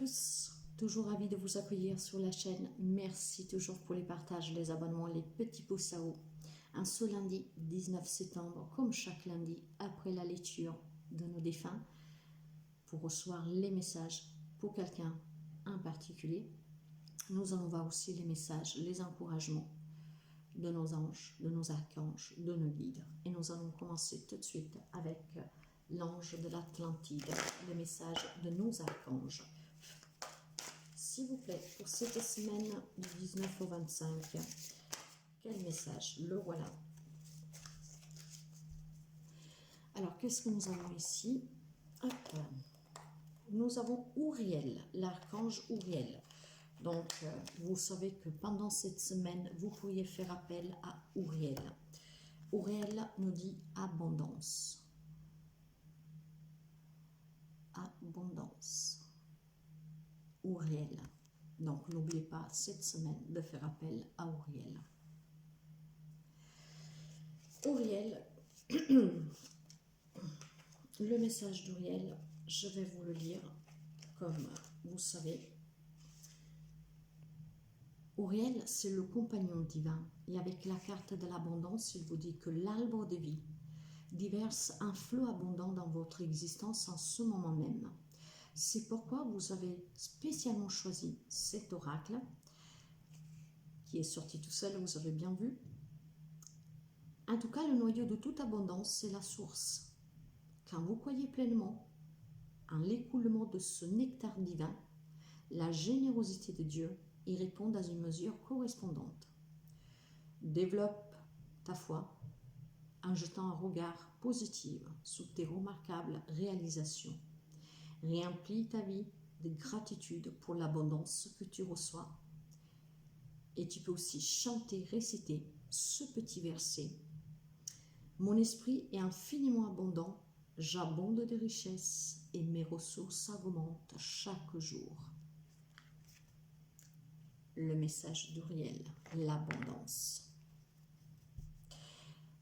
tous, toujours ravi de vous accueillir sur la chaîne. Merci toujours pour les partages, les abonnements, les petits pouces à haut. Un ce lundi 19 septembre, comme chaque lundi, après la lecture de nos défunts, pour recevoir les messages pour quelqu'un en particulier. Nous allons voir aussi les messages, les encouragements de nos anges, de nos archanges, de nos guides. Et nous allons commencer tout de suite avec l'ange de l'Atlantide, le message de nos archanges. S'il vous plaît, pour cette semaine du 19 au 25, quel message? Le voilà. Alors, qu'est-ce que nous avons ici? Hop. Nous avons Uriel, l'archange Uriel. Donc, vous savez que pendant cette semaine, vous pourriez faire appel à Uriel. Uriel nous dit abondance. Abondance. Uriel. Donc, n'oubliez pas cette semaine de faire appel à Uriel. Uriel, le message d'Uriel, je vais vous le lire comme vous savez. Uriel, c'est le compagnon divin. Et avec la carte de l'abondance, il vous dit que l'arbre de vie déverse un flot abondant dans votre existence en ce moment même. C'est pourquoi vous avez spécialement choisi cet oracle qui est sorti tout seul, vous avez bien vu. En tout cas, le noyau de toute abondance, c'est la source. Quand vous croyez pleinement en l'écoulement de ce nectar divin, la générosité de Dieu y répond dans une mesure correspondante. Développe ta foi en jetant un regard positif sur tes remarquables réalisations. Remplis ta vie de gratitude pour l'abondance que tu reçois. Et tu peux aussi chanter, réciter ce petit verset. Mon esprit est infiniment abondant, j'abonde de richesses et mes ressources augmentent chaque jour. Le message d'Uriel, l'abondance.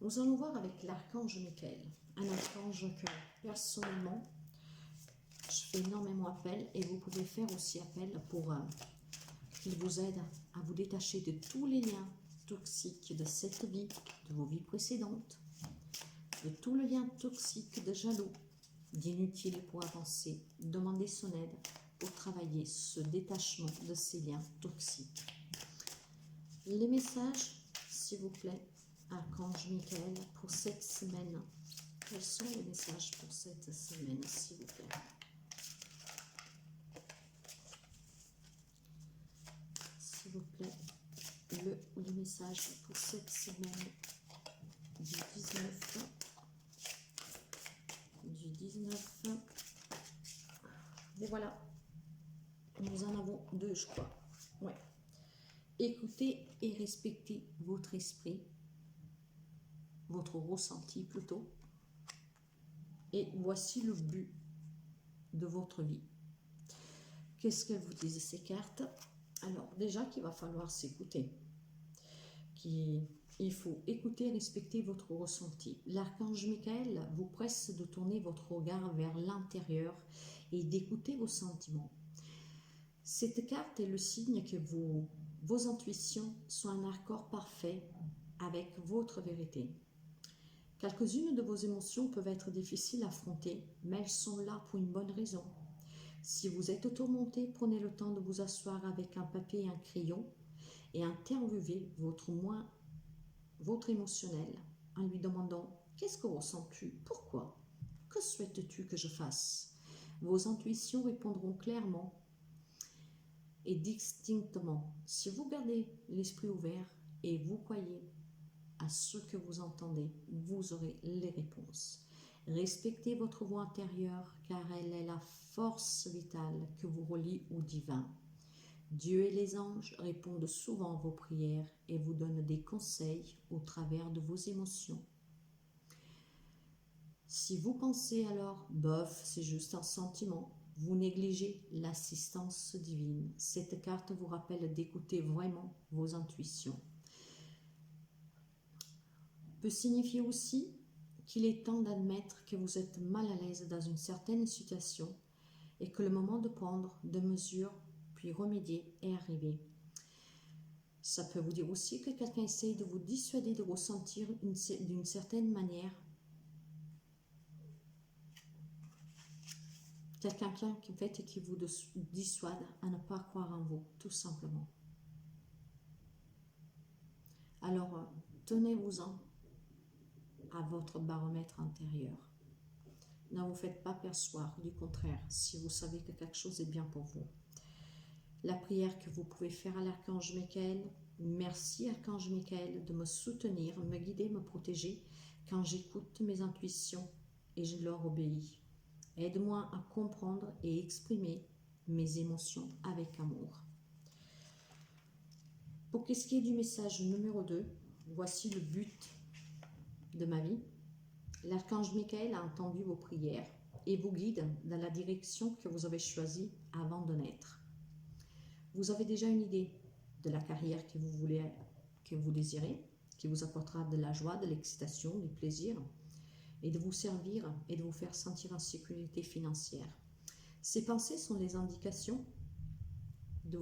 Nous allons voir avec l'archange Michael, un archange que personnellement, je fais énormément appel et vous pouvez faire aussi appel pour qu'il vous aide à vous détacher de tous les liens toxiques de cette vie, de vos vies précédentes, de tout le lien toxique de jaloux, d'inutile pour avancer. Demandez son aide pour travailler ce détachement de ces liens toxiques. Les messages, s'il vous plaît, archange Michael, pour cette semaine. Quels sont les messages pour cette semaine, s'il vous plaît? S'il vous plaît, le message pour cette semaine du 19. Et voilà, nous en avons deux, je crois. Ouais. Écoutez et respectez votre esprit, votre ressenti plutôt. Et voici le but de votre vie. Qu'est-ce que vous disent ces cartes? Alors, déjà qu'il va falloir s'écouter. Il faut écouter et respecter votre ressenti. L'archange Michael vous presse de tourner votre regard vers l'intérieur et d'écouter vos sentiments. Cette carte est le signe que vos intuitions sont en accord parfait avec votre vérité. Quelques-unes de vos émotions peuvent être difficiles à affronter, mais elles sont là pour une bonne raison. Si vous êtes tourmenté, prenez le temps de vous asseoir avec un papier et un crayon et interviewez votre émotionnel en lui demandant « Qu'est-ce que ressens-tu? Pourquoi? Que souhaites-tu que je fasse ?» Vos intuitions répondront clairement et distinctement. Si vous gardez l'esprit ouvert et vous croyez à ce que vous entendez, vous aurez les réponses. Respectez votre voix intérieure car elle est la force vitale que vous relie au divin. Dieu et les anges répondent souvent à vos prières et vous donnent des conseils au travers de vos émotions. Si vous pensez alors, bof, c'est juste un sentiment, vous négligez l'assistance divine. Cette carte vous rappelle d'écouter vraiment vos intuitions. Peut signifier aussi qu'il est temps d'admettre que vous êtes mal à l'aise dans une certaine situation et que le moment de prendre des mesures puis remédier est arrivé. Ça peut vous dire aussi que quelqu'un essaye de vous dissuader de ressentir d'une certaine manière. Quelqu'un qui vous dissuade à ne pas croire en vous, tout simplement. Alors, tenez-vous-en à votre baromètre intérieur. Ne vous faites pas persuader, du contraire, si vous savez que quelque chose est bien pour vous. La prière que vous pouvez faire à l'Archange Michael, merci Archange Michael de me soutenir, me guider, me protéger quand j'écoute mes intuitions et je leur obéis. Aide-moi à comprendre et exprimer mes émotions avec amour. Pour ce qui est du message numéro 2, voici le but de ma vie. L'Archange Michael a entendu vos prières et vous guide dans la direction que vous avez choisie avant de naître. Vous avez déjà une idée de la carrière que vous désirez, qui vous apportera de la joie, de l'excitation, du plaisir, et de vous servir et de vous faire sentir en sécurité financière. Ces pensées sont les indicateurs de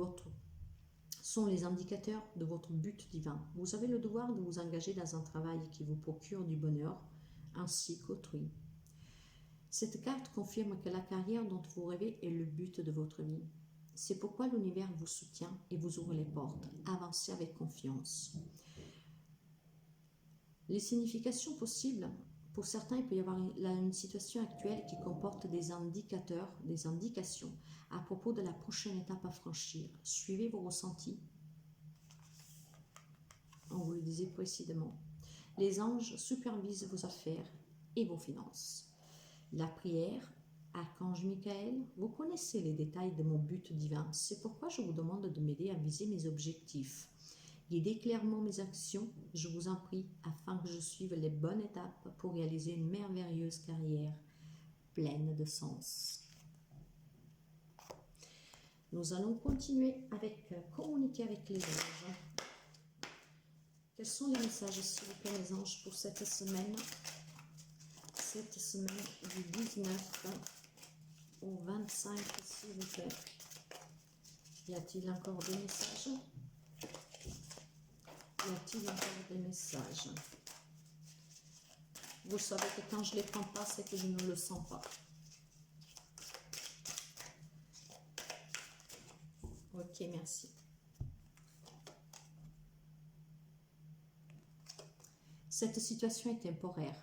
votre but divin. Vous avez le devoir de vous engager dans un travail qui vous procure du bonheur, ainsi qu'autrui. Cette carte confirme que la carrière dont vous rêvez est le but de votre vie. C'est pourquoi l'univers vous soutient et vous ouvre les portes. Avancez avec confiance. Les significations possibles, pour certains, il peut y avoir une situation actuelle qui comporte des indicateurs, des indications à propos de la prochaine étape à franchir. Suivez vos ressentis. On vous le disait précédemment. Les anges supervisent vos affaires et vos finances. La prière, Archange Michael, vous connaissez les détails de mon but divin. C'est pourquoi je vous demande de m'aider à viser mes objectifs. Guidez clairement mes actions, je vous en prie, afin que je suive les bonnes étapes pour réaliser une merveilleuse carrière pleine de sens. Nous allons continuer avec communiquer avec les anges. Quels sont les messages, s'il vous plaît, les anges, pour cette semaine du 19 au 25, s'il vous plaît. Y a-t-il encore des messages? Y a-t-il encore des messages? Vous savez que quand je ne les prends pas, c'est que je ne le sens pas. Ok, merci. Cette situation est temporaire.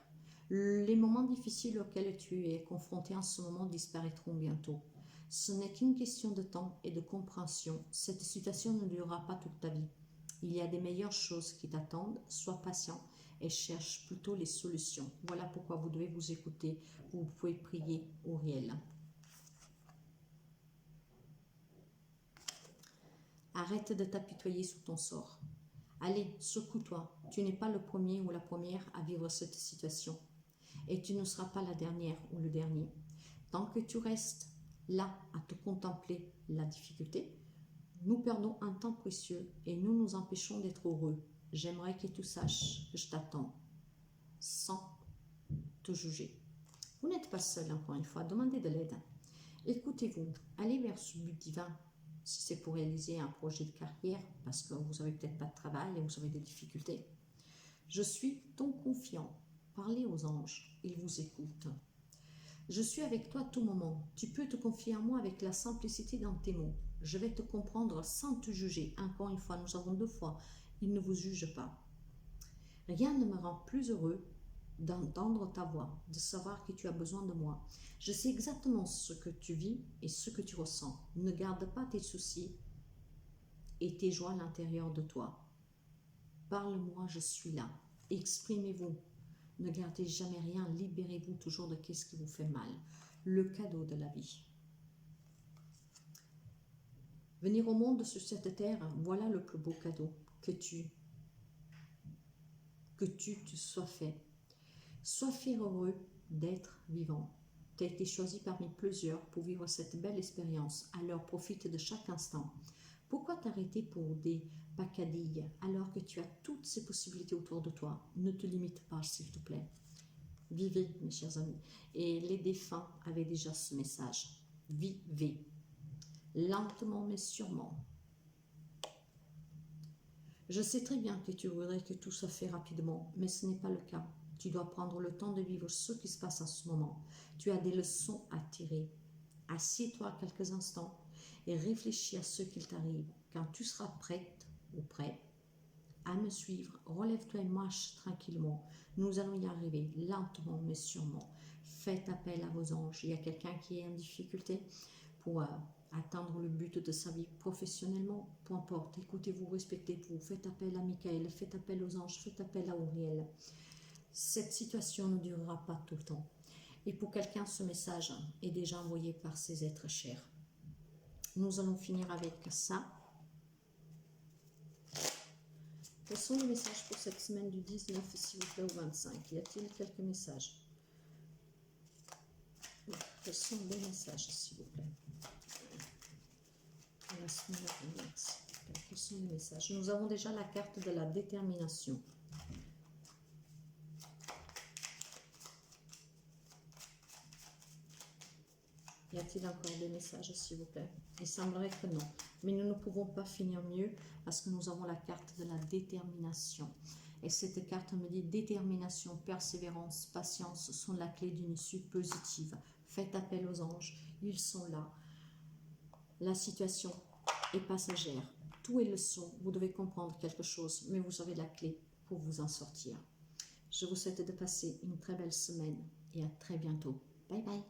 Les moments difficiles auxquels tu es confronté en ce moment disparaîtront bientôt. Ce n'est qu'une question de temps et de compréhension. Cette situation ne durera pas toute ta vie. Il y a des meilleures choses qui t'attendent. Sois patient et cherche plutôt les solutions. Voilà pourquoi vous devez vous écouter. Vous pouvez prier au réel. Arrête de t'apitoyer sur ton sort. Allez, secoue-toi. Tu n'es pas le premier ou la première à vivre cette situation. Et tu ne seras pas la dernière ou le dernier. Tant que tu restes là à te contempler la difficulté, nous perdons un temps précieux et nous nous empêchons d'être heureux. J'aimerais que tu saches que je t'attends sans te juger. Vous n'êtes pas seul, encore une fois. Demandez de l'aide. Écoutez-vous. Allez vers ce but divin. Si c'est pour réaliser un projet de carrière, parce que vous n'avez peut-être pas de travail et vous avez des difficultés. Je suis ton confiant. Parlez aux anges, ils vous écoutent. Je suis avec toi à tout moment. Tu peux te confier en moi avec la simplicité dans tes mots. Je vais te comprendre sans te juger. Encore une fois, nous avons 2 fois. Il ne vous juge pas. Rien ne me rend plus heureux d'entendre ta voix, de savoir que tu as besoin de moi. Je sais exactement ce que tu vis et ce que tu ressens. Ne garde pas tes soucis et tes joies à l'intérieur de toi. Parle-moi, je suis là. Exprimez-vous. Ne gardez jamais rien, libérez-vous toujours de ce qui vous fait mal. Le cadeau de la vie. Venir au monde sur cette terre, voilà le plus beau cadeau que tu te sois fait. Sois fier heureux d'être vivant. Tu as été choisi parmi plusieurs pour vivre cette belle expérience, alors profite de chaque instant. Pourquoi t'arrêter pour des pacadilles alors que tu as toutes ces possibilités autour de toi? Ne te limite pas, s'il te plaît. Vivez, mes chers amis. Et les défunts avaient déjà ce message. vivez. Lentement mais sûrement. Je sais très bien que tu voudrais que tout se fait rapidement, mais ce n'est pas le cas. Tu dois prendre le temps de vivre ce qui se passe en ce moment. Tu as des leçons à tirer. Assieds-toi quelques instants et réfléchis à ce qu'il t'arrive. Quand tu seras prête ou prêt à me suivre, relève-toi et marche tranquillement. Nous allons y arriver, lentement mais sûrement. Faites appel à vos anges. Il y a quelqu'un qui est en difficulté pour atteindre le but de sa vie professionnellement, peu importe. Écoutez-vous, respectez-vous, faites appel à Michael, faites appel aux anges, faites appel à Auriel. Cette situation ne durera pas tout le temps. Et pour quelqu'un, ce message est déjà envoyé par ses êtres chers. Nous allons finir avec ça. Quels sont les messages pour cette semaine du 19, s'il vous plaît, au 25? Y a-t-il quelques messages? Oui. Quels sont les messages, s'il vous plaît? La semaine à venir, quels sont les messages? Nous avons déjà la carte de la détermination. Y a-t-il encore des messages, s'il vous plaît? Il semblerait que non. Mais nous ne pouvons pas finir mieux parce que nous avons la carte de la détermination. Et cette carte me dit détermination, persévérance, patience sont la clé d'une issue positive. Faites appel aux anges, ils sont là. La situation est passagère. Tout est leçon. Vous devez comprendre quelque chose, mais vous avez la clé pour vous en sortir. Je vous souhaite de passer une très belle semaine et à très bientôt. Bye bye.